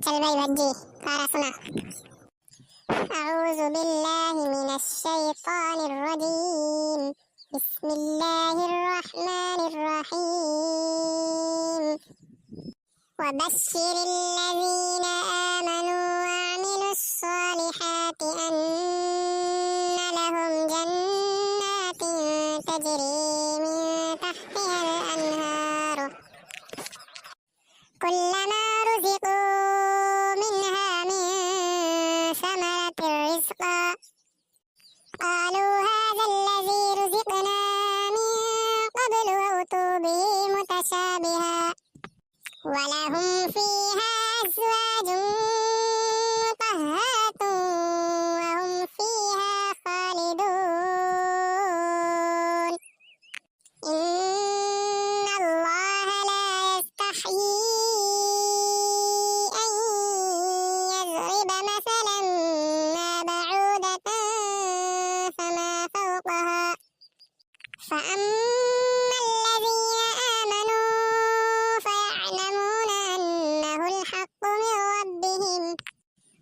चल भाई भज्जी सारा सुना। أعوذ بالله من الشيطان الرجيم بسم الله الرحمن الرحيم وبشر الذين آمنوا وعملوا الصالحات أن لهم جنات تجري من تحتها الأنهار كلما رزقوا منها من ثمرة رزقا قالوا هذا الذي رزقنا من قبل وأتوا به متشابها ولهم فيها أزواج مطهرة وهم فيها خالدون إن الله لا يستحيي أن يضرب مثلا ما بعودة فما فوقها فأما الذين آمنوا فيعلمون أنه الحق من ربهم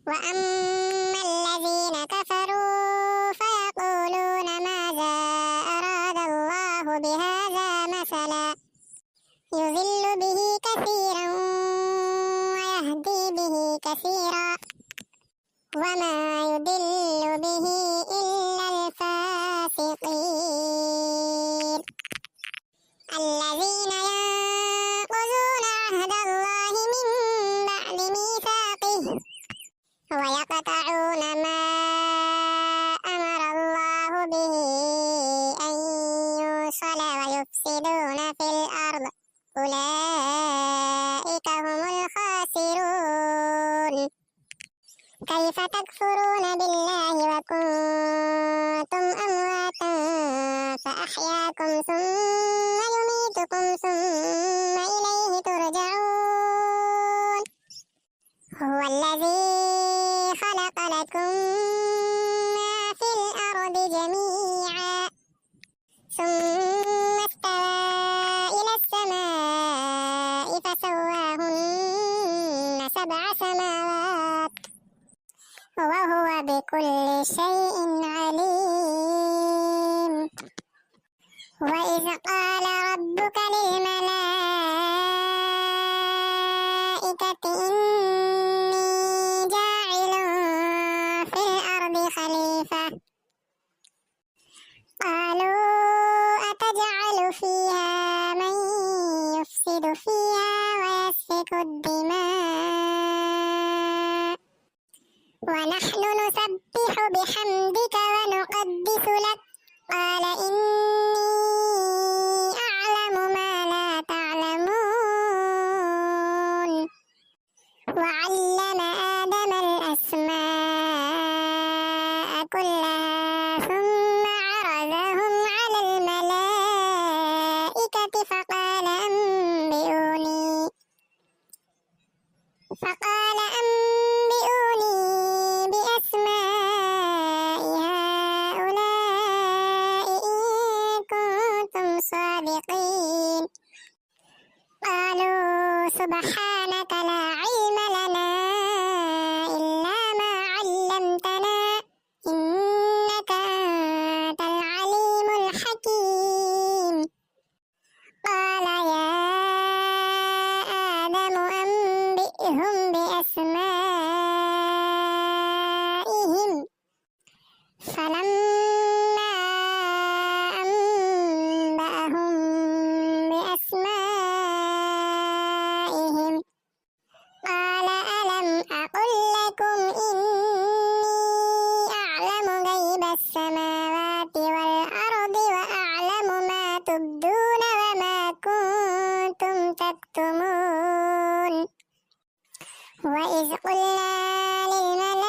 وأما الذين كفروا فيقولون ماذا أراد الله بهذا مثلا يضل به كثيرا ويهدي به كثيرا وما يضل به إلا الفاسقين الذين ينقضون عهد الله من بعد ميثاقه ويقطعون ما أمر الله به أن يوصل ويفسدون في الأرض أولئك هم الخاسرون كيف تكفرون بالله وكنتم أمواتا فأحياكم ثم يميتكم ثم إليه ترجعون هو الذي خلق لكم ما في الأرض جميعا ثم استوى إلى السماء فسواهن 7 سماوات وهو بكل شيء عليم وإذ قال ربك للملائكة إني جاعل في الأرض خليفة قالوا أتجعل فيها من يفسد فيها ويسفك الدماء ونحن نسبح بحمدك ونقدس لك قال إني أعلم ما لا تعلمون وعلم آدم الأسماء كلها ثم عرضهم على الملائكة فقال أنبئوني بأسماء هؤلاء إن كنتم صادقين قالوا سبحانك لا علم لنا إلا ما علمتنا إنك أنت العليم الحكيم قال يا آدم أنبئهم بأسمائهم فلما أنبأهم بأسمائهم قال ألم أقل لكم إني أعلم غيب السماوات والأرض وأعلم ما تبدون وما كنتم تكتمون وإذ قلنا للملائكة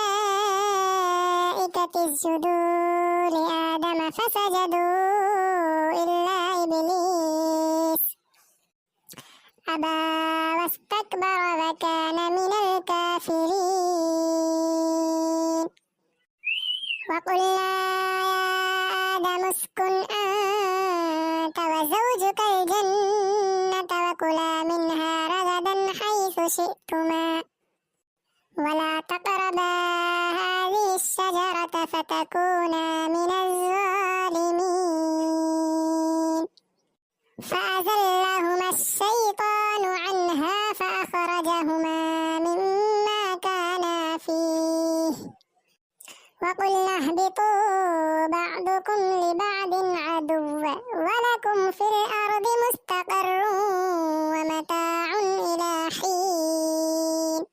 اسجدوا لآدم فسجدوا إلا إبليس أبى واستكبر وكان من الكافرين وقلنا يا آدم اسكن أنت وزوجك الجنة وكلا منها رغدا حيث شئتما فتكونا من الظالمين فأزلهما الشيطان عنها فأخرجهما مما كانا فيه وقلنا اهبطوا بعضكم لبعض عدو ولكم في الأرض مستقر ومتاع إلى حين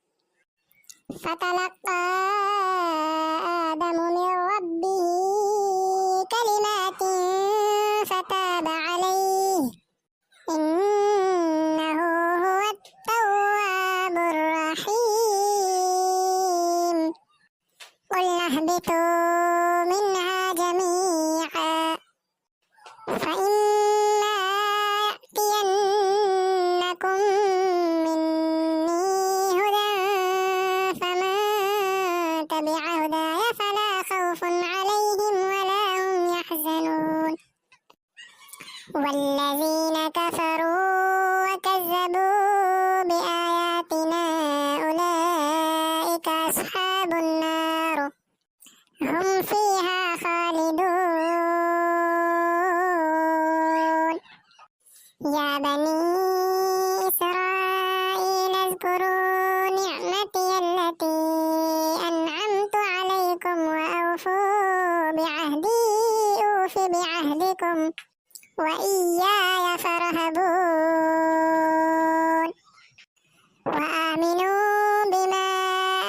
فتلقى آدم من ربه كلمات فتاب عليه إنه هو التواب الرحيم قلنا اهبطوا منها جميعا فإما يأتينكم مني هدى فمن تبع هداي فلا خوف عليهم ولا هم يحزنون والذين كفروا وكذبوا بآياتنا أولئك أصحاب النار هم فيها خالدون يا بني إسرائيل اذكروا نعمتي التي أنعمت عليكم وأوفوا بعهدي أوف بعهدكم وإياي فارهبون وآمنوا بما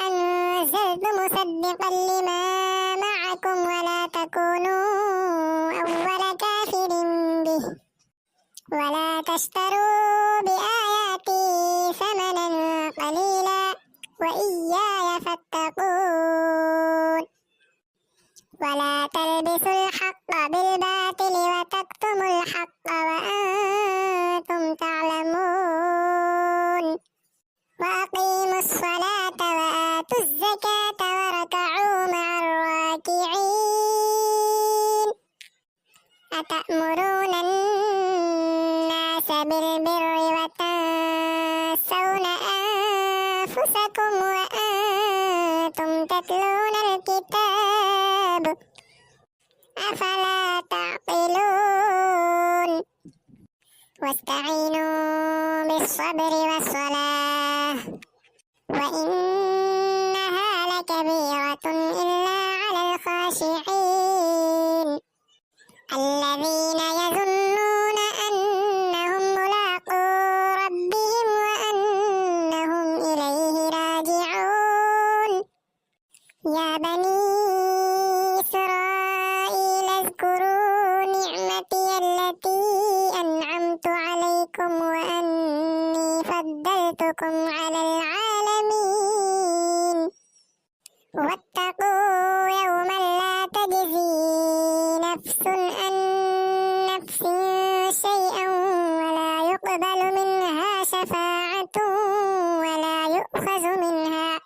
أنزلت مصدقا لما معكم ولا تكونوا أول كافر به ولا تشتروا بآياتي ثمنا قليلا وإياي فاتقون ولا تلبسوا الحق بالباطل وتكتموا الحق وأنتم تعلمون وأقيموا الصلاة وآتوا الزكاة واركعوا مع الراكعين أتأمرون الناس بالبر وتنسون أنفسكم وأنتم تتلون الكتاب أفلا تعقلون واستعينوا بالصبر والصلاة وإنها لكبيرة إلا على الخاشعين الذين يظنون أنهم ملاقو ربهم وأنهم إليه راجعون يا بني إسرائيل اذكروا نعمتي التي أنعمت عليكم وأني فضلتكم على العالمين واتقوا يوما لا تجزي نفس عن نفس شيئا ولا يقبل منها شفاعة ولا يؤخذ منها